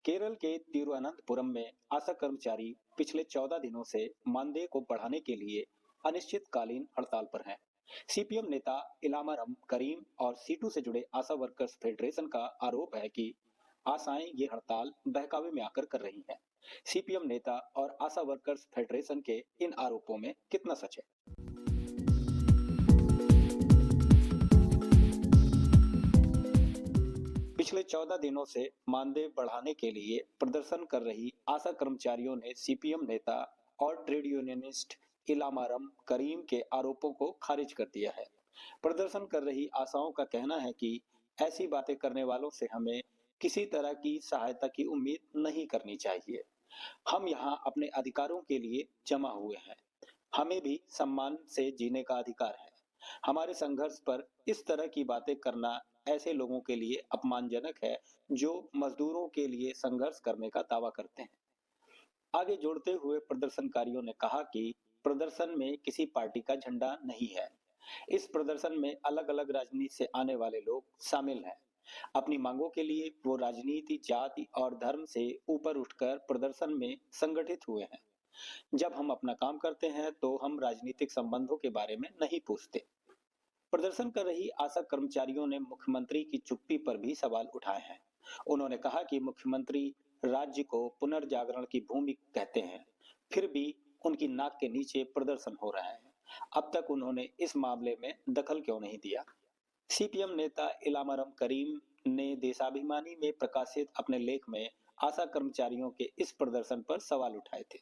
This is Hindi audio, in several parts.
केरल के तिरुवनंतपुरम में आशा कर्मचारी पिछले 14 दिनों से मानदेय को बढ़ाने के लिए अनिश्चितकालीन हड़ताल पर हैं। सीपीएम नेता इलामारम करीम और सीटू से जुड़े आशा वर्कर्स फेडरेशन का आरोप है कि आशाएं ये हड़ताल बहकावे में आकर कर रही हैं। सीपीएम नेता और आशा वर्कर्स फेडरेशन के इन आरोपों में कितना सच है? पिछले 14 दिनों से मानदेय बढ़ाने के लिए प्रदर्शन कर रही आशा कर्मचारियों ने सीपीएम नेता और ट्रेड यूनियनिस्ट इलामारम करीम के आरोपों को खारिज कर दिया है। प्रदर्शन कर रही आशाओं का कहना है कि ऐसी बातें करने वालों से हमें किसी तरह की सहायता की उम्मीद नहीं करनी चाहिए। हम यहाँ अपने अधिकारों के लिए जमा हुए हैं। हमें भी सम्मान से जीने का अधिकार है। हमारे संघर्ष पर इस तरह की बातें करना ऐसे लोगों के लिए अपमानजनक है जो मजदूरों के लिए संघर्ष करने का दावा करते हैं। आगे जोड़ते हुए प्रदर्शनकारियों ने कहा कि प्रदर्शन में किसी पार्टी का झंडा नहीं है। इस प्रदर्शन में अलग अलग राजनीति से आने वाले लोग शामिल हैं। अपनी मांगों के लिए वो राजनीति, जाति और धर्म से ऊपर उठकर प्रदर्शन में संगठित हुए हैं। जब हम अपना काम करते हैं तो हम राजनीतिक संबंधों के बारे में नहीं पूछते। प्रदर्शन कर रही आशा कर्मचारियों ने मुख्यमंत्री की चुप्पी पर भी सवाल उठाए हैं। उन्होंने कहा कि मुख्यमंत्री राज्य को पुनर्जागरण की भूमि कहते हैं, फिर भी उनकी नाक के नीचे प्रदर्शन हो रहा है। अब तक उन्होंने इस मामले में दखल क्यों नहीं दिया? सीपीएम नेता इलामारम करीम ने देशाभिमानी में प्रकाशित अपने लेख में आशा कर्मचारियों के इस प्रदर्शन पर सवाल उठाए थे।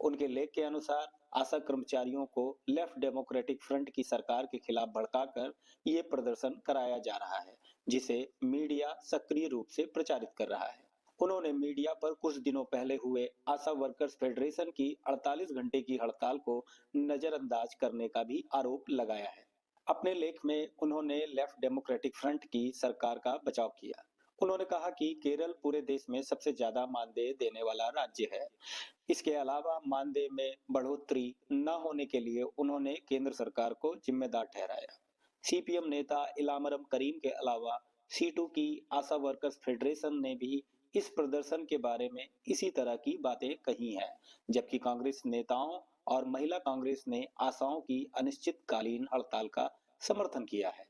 उनके लेख के अनुसार आशा कर्मचारियों को लेफ्ट डेमोक्रेटिक फ्रंट की सरकार के खिलाफ भड़काकर ये प्रदर्शन कराया जा रहा है, जिसे मीडिया सक्रिय रूप से प्रचारित कर रहा है। उन्होंने मीडिया पर कुछ दिनों पहले हुए आशा वर्कर्स फेडरेशन की 48 घंटे की हड़ताल को नजरअंदाज करने का भी आरोप लगाया है। अपने लेख में उन्होंने लेफ्ट डेमोक्रेटिक फ्रंट की सरकार का बचाव किया। उन्होंने कहा कि केरल पूरे देश में सबसे ज्यादा मानदेय देने वाला राज्य है। इसके अलावा मानदेय में बढ़ोतरी न होने के लिए उन्होंने केंद्र सरकार को जिम्मेदार ठहराया। सीपीएम नेता इलामरम करीम के अलावा सीटू की आशा वर्कर्स फेडरेशन ने भी इस प्रदर्शन के बारे में इसी तरह की बातें कही हैं, जबकि कांग्रेस नेताओं और महिला कांग्रेस ने आशाओं की अनिश्चितकालीन हड़ताल का समर्थन किया है।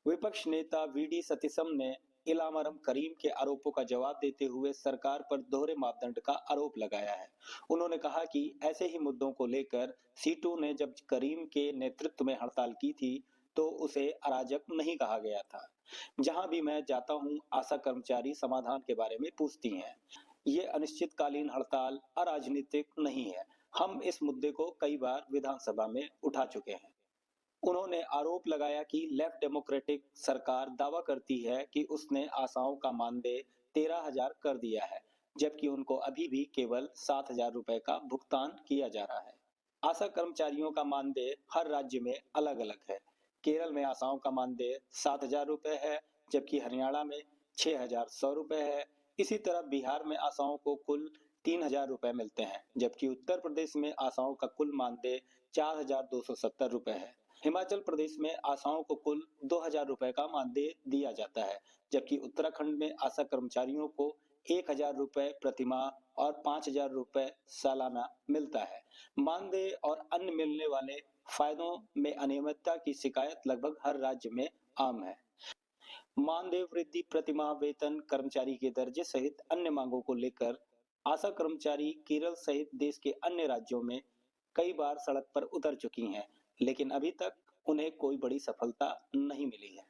विपक्ष नेता वीडी सतीशम ने इलामरम करीम के आरोपों का जवाब देते हुए सरकार पर दोहरे मापदंड का आरोप लगाया है। उन्होंने कहा कि ऐसे ही मुद्दों को लेकर सीटू ने जब करीम के नेतृत्व में हड़ताल की थी तो उसे अराजक नहीं कहा गया था। जहां भी मैं जाता हूं, आशा कर्मचारी समाधान के बारे में पूछती हैं। ये अनिश्चितकालीन हड़ताल अराजनीतिक नहीं है। हम इस मुद्दे को कई बार विधानसभा में उठा चुके हैं। उन्होंने आरोप लगाया कि लेफ्ट डेमोक्रेटिक सरकार दावा करती है कि उसने आशाओं का मानदेय 13,000 कर दिया है, जबकि उनको अभी भी केवल 7,000 रुपए का भुगतान किया जा रहा है। आशा कर्मचारियों का मानदेय हर राज्य में अलग-अलग है। केरल में आशाओं का मानदेय 7,000 रुपए है, जबकि हरियाणा में 6,100 रुपए है। इसी तरह बिहार में आशाओं को कुल 3,000 रुपए मिलते हैं, जबकि उत्तर प्रदेश में आशाओं का कुल मानदेय 4,270 रुपए है। हिमाचल प्रदेश में आशाओं को कुल 2,000 रुपए का मानदेय दिया जाता है, जबकि उत्तराखंड में आशा कर्मचारियों को 1,000 रुपए प्रतिमाह और 5,000 रुपए सालाना मिलता है। मानदेय और अन्य मिलने वाले फायदों में अनियमितता की शिकायत लगभग हर राज्य में आम है। मानदेय वृद्धि, प्रतिमाह वेतन, कर्मचारी के दर्जे सहित अन्य मांगों को लेकर आशा कर्मचारी केरल सहित देश के अन्य राज्यों में कई बार सड़क पर उतर चुकी हैं, लेकिन अभी तक उन्हें कोई बड़ी सफलता नहीं मिली है।